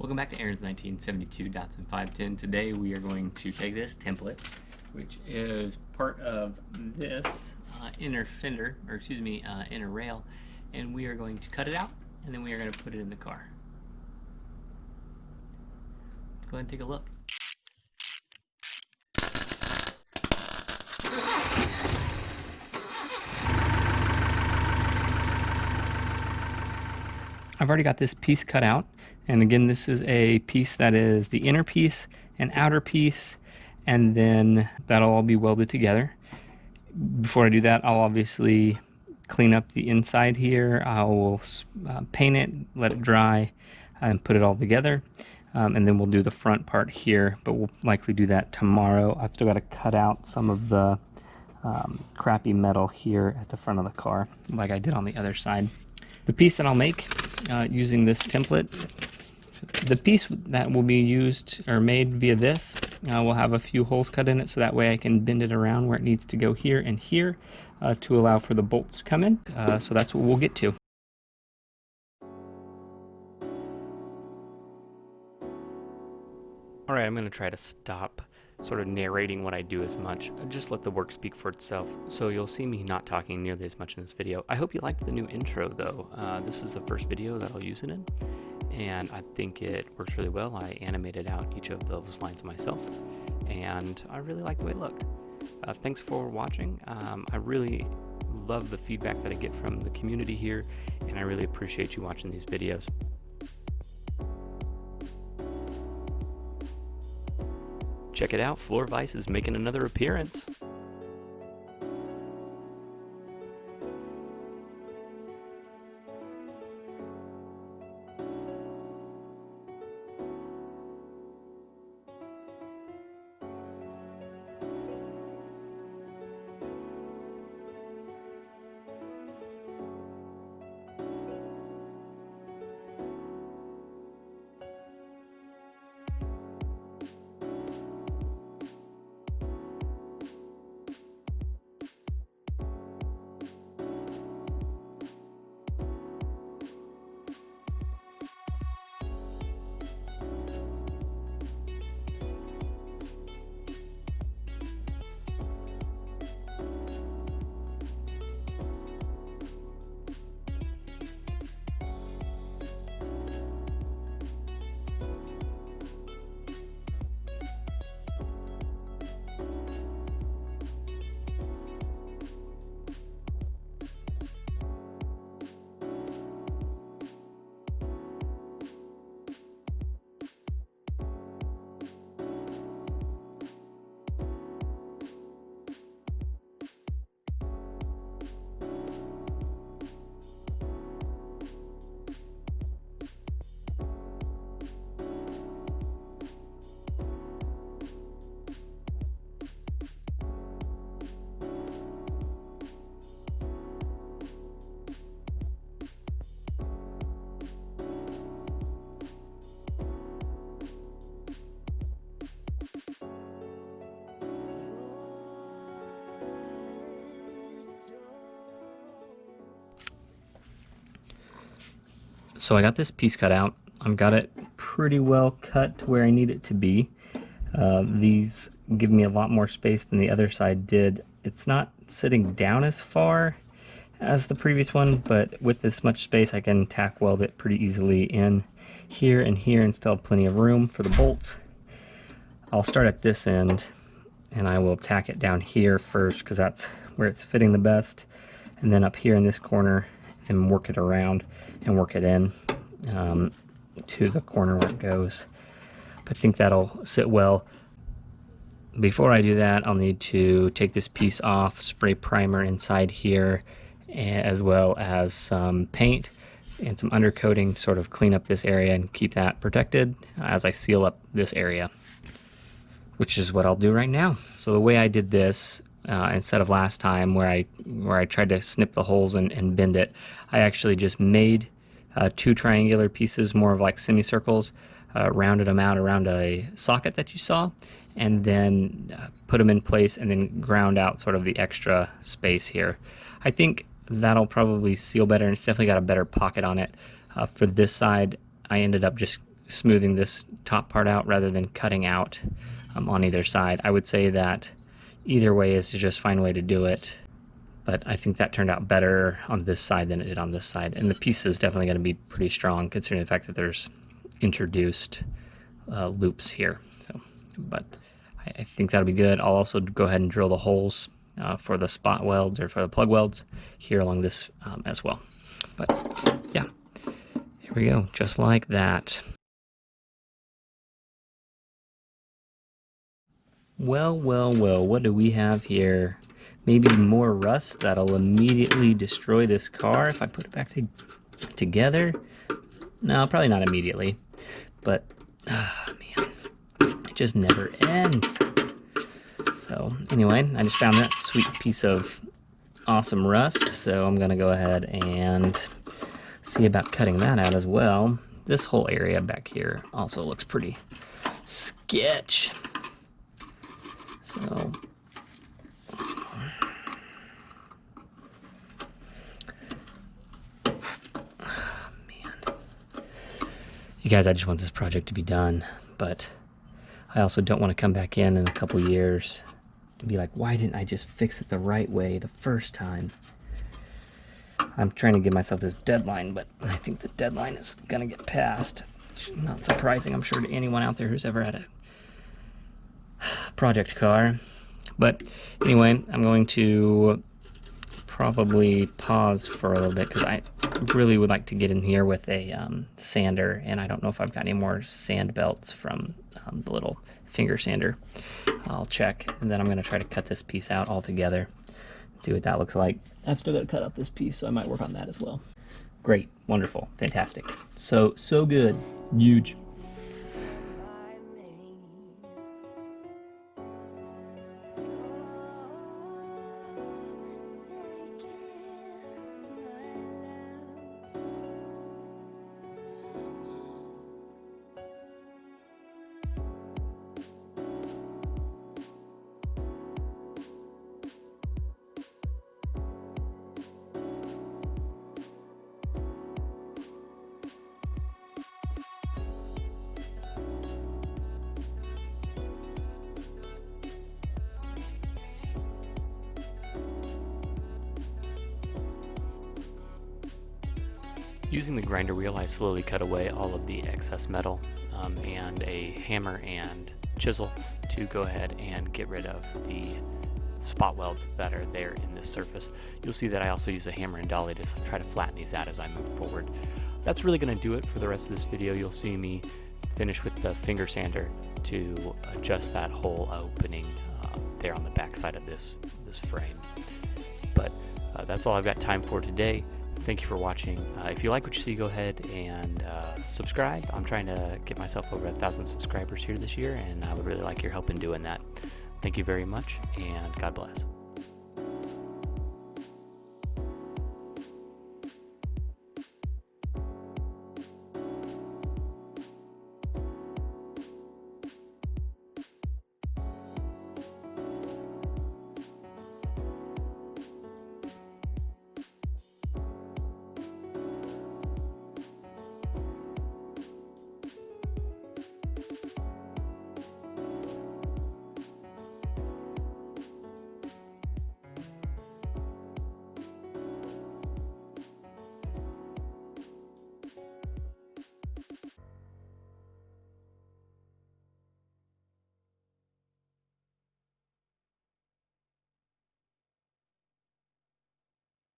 Welcome back to Aaron's 1972 Datsun 510. Today we are going to take this template, which is part of this inner fender, or excuse me, inner rail, and we are going to cut it out, and then we are going to put it in the car. Let's go ahead and take a look. I've already got this piece cut out, and again this is a piece that is the inner piece and outer piece, and then that'll all be welded together. Before I do that, I'll obviously clean up the inside here. I will paint it, let it dry, and put it all together, and then we'll do the front part here, but we'll likely do that tomorrow. I've still got to cut out some of the crappy metal here at the front of the car like I did on the other side. The piece that I'll make using this template, the piece that will be used or made via this will have a few holes cut in it, so that way I can bend it around where it needs to go here and here to allow for the bolts to come in. So that's what we'll get to. Alright, I'm going to try to stop sort of narrating what I do as much. Just let the work speak for itself. So you'll see me not talking nearly as much in this video. I hope you liked the new intro though. This is the first video that I'll use it in, and I think it works really well. I animated out each of those lines myself, and I really like the way it looked. Thanks for watching. I really love the feedback that I get from the community here, and I really appreciate you watching these videos. Check it out, Floor Vice is making another appearance. So I got this piece cut out. I've got it pretty well cut to where I need it to be. These give me a lot more space than the other side did. It's not sitting down as far as the previous one, but with this much space I can tack weld it pretty easily in here and still have plenty of room for the bolts. I'll start at this end and I will tack it down here first because that's where it's fitting the best, and then up here in this corner and work it around and work it in to the corner where it goes. But I think that'll sit well. Before I do that, I'll need to take this piece off, spray primer inside here, as well as some paint and some undercoating, sort of clean up this area and keep that protected as I seal up this area, which is what I'll do right now. So the way I did this, instead of last time where I tried to snip the holes and bend it, I actually just made two triangular pieces, more of like semicircles, rounded them out around a socket that you saw, and then put them in place and then ground out sort of the extra space here. I think that'll probably seal better, and it's definitely got a better pocket on it. For this side, I ended up just smoothing this top part out rather than cutting out on either side. I would say that either way is just a fine way to do it, but I think that turned out better on this side than it did on this side. And the piece is definitely going to be pretty strong considering the fact that there's introduced loops here. So, but I think that'll be good. I'll also go ahead and drill the holes for the spot welds or for the plug welds here along this as well. But yeah, here we go, just like that. Well, what do we have here? Maybe more rust that'll immediately destroy this car if I put it back together. No, probably not immediately, but man, it just never ends. So anyway, I just found that sweet piece of awesome rust, so I'm gonna go ahead and see about cutting that out as well. This whole area back here also looks pretty sketch. So you guys, I just want this project to be done, but I also don't want to come back in a couple years and be like, why didn't I just fix it the right way the first time? I'm trying to give myself this deadline, but I think the deadline is gonna get passed. Not surprising, I'm sure, to anyone out there who's ever had a project car. But anyway, I'm going to probably pause for a little bit because I really would like to get in here with a sander, and I don't know if I've got any more sand belts from the little finger sander. I'll check, and then I'm going to try to cut this piece out altogether, see what that looks like. I've still got to cut out this piece, so I might work on that as well. Great, wonderful, fantastic. So good, huge. Using the grinder wheel, I slowly cut away all of the excess metal and a hammer and chisel to go ahead and get rid of the spot welds that are there in this surface. You'll see that I also use a hammer and dolly to try to flatten these out as I move forward. That's really going to do it for the rest of this video. You'll see me finish with the finger sander to adjust that hole opening there on the back side of this frame. But that's all I've got time for today. Thank you for watching. If you like what you see, go ahead and subscribe. I'm trying to get myself over 1,000 subscribers here this year, and I would really like your help in doing that. Thank you very much, and God bless.